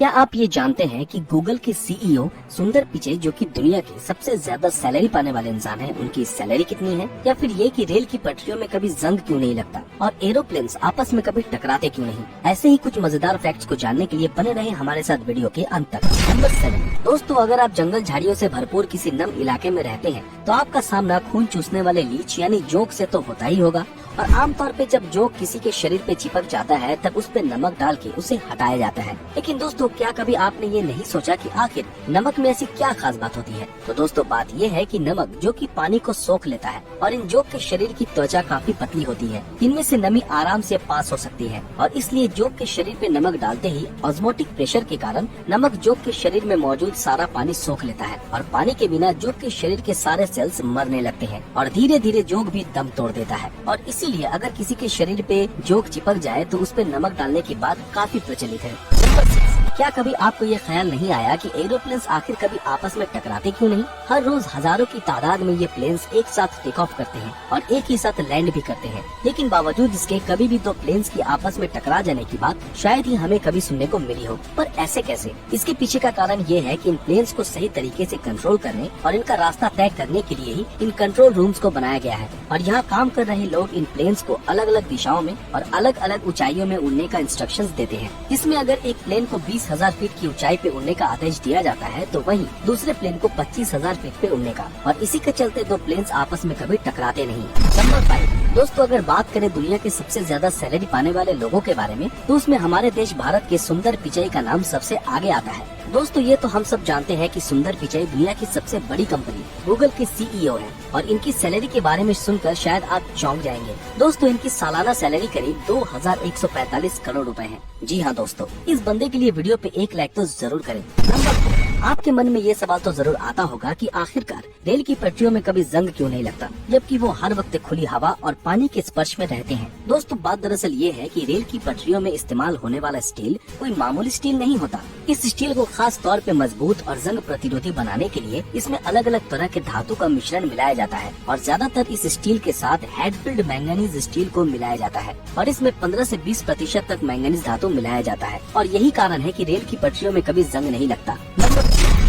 क्या आप ये जानते हैं कि गूगल के सीईओ सुंदर पिचई, जो कि दुनिया के सबसे ज्यादा सैलरी पाने वाले इंसान हैं, उनकी सैलरी कितनी है? या फिर ये कि रेल की पटरियों में कभी जंग क्यों नहीं लगता और एरोप्लेन्स आपस में कभी टकराते क्यों नहीं? ऐसे ही कुछ मजेदार फैक्ट्स को जानने के लिए बने रहे हमारे साथ वीडियो के अंत तक। नंबर 7 दोस्तों, अगर आप जंगल झाड़ियों से भरपूर किसी नम इलाके में रहते हैं तो आपका सामना खून चूसने वाले लीच यानी जोंक से तो होता ही होगा। और आमतौर पे जब जोंक किसी के शरीर पे चिपक जाता है तब उस पे नमक डाल के उसे हटाया जाता है। लेकिन दोस्तों, क्या कभी आपने ये नहीं सोचा कि आखिर नमक में ऐसी क्या खास बात होती है? तो दोस्तों, बात ये है कि नमक जो कि पानी को सोख लेता है और इन जोंक के शरीर की त्वचा काफी पतली होती है, इनमें से नमी आराम से पास हो सकती है और इसलिए जोंक के शरीर पे नमक डालते ही ऑस्मोटिक प्रेशर के कारण नमक जोंक के शरीर में मौजूद सारा पानी सोख लेता है और पानी के बिना जोंक के शरीर के सारे सेल्स मरने लगते हैं और धीरे धीरे जोंक भी दम तोड़ देता है। और इसीलिए अगर किसी के शरीर पे जोंक चिपक जाए तो उस पे नमक डालने की बात काफी प्रचलित है। नंबर 6, क्या कभी आपको ये ख्याल नहीं आया कि एरोप्लेन्स आखिर कभी आपस में टकराते क्यों नहीं? हर रोज हजारों की तादाद में ये प्लेन्स एक साथ टेक ऑफ करते हैं और एक ही साथ लैंड भी करते हैं, लेकिन बावजूद इसके कभी भी दो प्लेन्स की आपस में टकरा जाने की बात शायद ही हमें कभी सुनने को मिली हो। पर ऐसे कैसे? इसके पीछे का कारण ये है कि इन प्लेन्स को सही तरीके से कंट्रोल करने और इनका रास्ता तय करने के लिए ही इन कंट्रोल रूम्स को बनाया गया है और यहाँ काम कर रहे लोग इन प्लेन्स को अलग अलग दिशाओं में और अलग अलग ऊंचाइयों में उड़ने का इंस्ट्रक्शंस देते हैं। इसमें अगर एक प्लेन को 20,000 फीट की ऊंचाई पे उड़ने का आदेश दिया जाता है तो वहीं दूसरे प्लेन को 25,000 फीट पे उड़ने का, और इसी के चलते दो प्लेन्स आपस में कभी टकराते नहीं। नंबर 5 दोस्तों, अगर बात करें दुनिया के सबसे ज्यादा सैलरी पाने वाले लोगों के बारे में तो उसमें हमारे देश भारत के सुंदर पिचई का नाम सबसे आगे आता है। दोस्तों, ये तो हम सब जानते हैं कि सुंदर पिचई दुनिया की सबसे बड़ी कंपनी गूगल के सीईओ हैं और इनकी सैलरी के बारे में सुनकर शायद आप चौंक जाएंगे। दोस्तों, इनकी सालाना सैलरी करीब 2,145 करोड़ रुपए है। जी हाँ दोस्तों, इस बंदे के लिए वीडियो पे 1 लाइक तो जरूर करें। नंबर 2, आपके मन में ये सवाल तो जरूर आता होगा कि आखिरकार रेल की पटरियों में कभी जंग क्यों नहीं लगता, जबकि वो हर वक्त खुली हवा और पानी के स्पर्श में रहते हैं। दोस्तों, बात दरअसल ये है कि रेल की पटरियों में इस्तेमाल होने वाला स्टील कोई मामूली स्टील नहीं होता। इस स्टील को खास तौर पे मजबूत और जंग प्रतिरोधी बनाने के लिए इसमें अलग अलग तरह के धातु का मिश्रण मिलाया जाता है और ज्यादातर इस स्टील के साथ हेडफील्ड मैंगनीज स्टील को मिलाया जाता है और इसमें 15 से 20% तक मैंगनीज धातु मिलाया जाता है और यही कारण है कि रेल की पटरियों में कभी जंग नहीं लगता।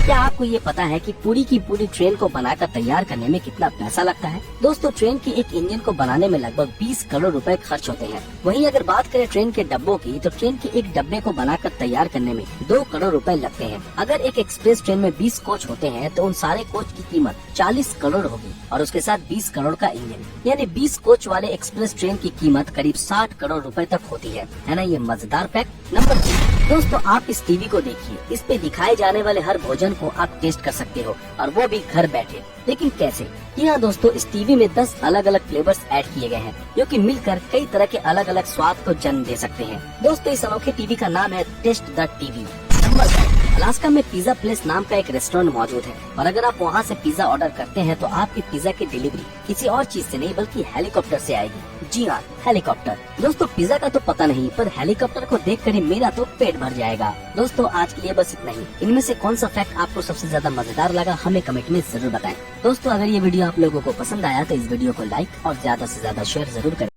क्या आपको ये पता है कि पूरी की पूरी ट्रेन को बनाकर तैयार करने में कितना पैसा लगता है? दोस्तों, ट्रेन के एक इंजन को बनाने में लगभग 20 करोड़ रुपए खर्च होते हैं। वहीं अगर बात करें ट्रेन के डब्बों की तो ट्रेन के एक डब्बे को बनाकर तैयार करने में 2 करोड़ रुपए लगते हैं। अगर एक एक्सप्रेस ट्रेन में 20 कोच होते हैं तो उन सारे कोच की कीमत 40 करोड़ होगी और उसके साथ 20 करोड़ का इंजन, यानी 20 कोच वाले एक्सप्रेस ट्रेन की कीमत करीब 60 करोड़ रुपए तक होती है ना ये मजेदार फैक्ट? नंबर 3 दोस्तों, आप इस टीवी को देखिए, इस पे दिखाए जाने वाले हर भोजन को आप टेस्ट कर सकते हो और वो भी घर बैठे। लेकिन कैसे? जी हाँ दोस्तों, इस टीवी में 10 अलग अलग फ्लेवर्स ऐड किए गए हैं जो कि मिलकर कई तरह के अलग अलग स्वाद को जन्म दे सकते हैं। दोस्तों, इस अनोखे टीवी का नाम है taste the TV. Number 4 Alaska में पिज्जा प्लेस नाम का एक रेस्टोरेंट मौजूद है और अगर आप वहाँ से पिज्जा ऑर्डर करते हैं तो आपकी पिज्जा की डिलीवरी किसी और चीज से नहीं बल्कि हेलीकॉप्टर से आएगी। जी हाँ, हेलीकॉप्टर। दोस्तों, पिज्जा का तो पता नहीं पर हेलीकॉप्टर को देखकर ही मेरा तो पेट भर जाएगा। दोस्तों, आज के लिए बस इतना ही। इनमें से कौन सा फैक्ट आपको सबसे ज्यादा मजेदार लगा हमें कमेंट में जरूर बताएं। दोस्तों, अगर ये वीडियो आप लोगों को पसंद आया तो इस वीडियो को लाइक और ज्यादा से ज्यादा शेयर जरूर करें।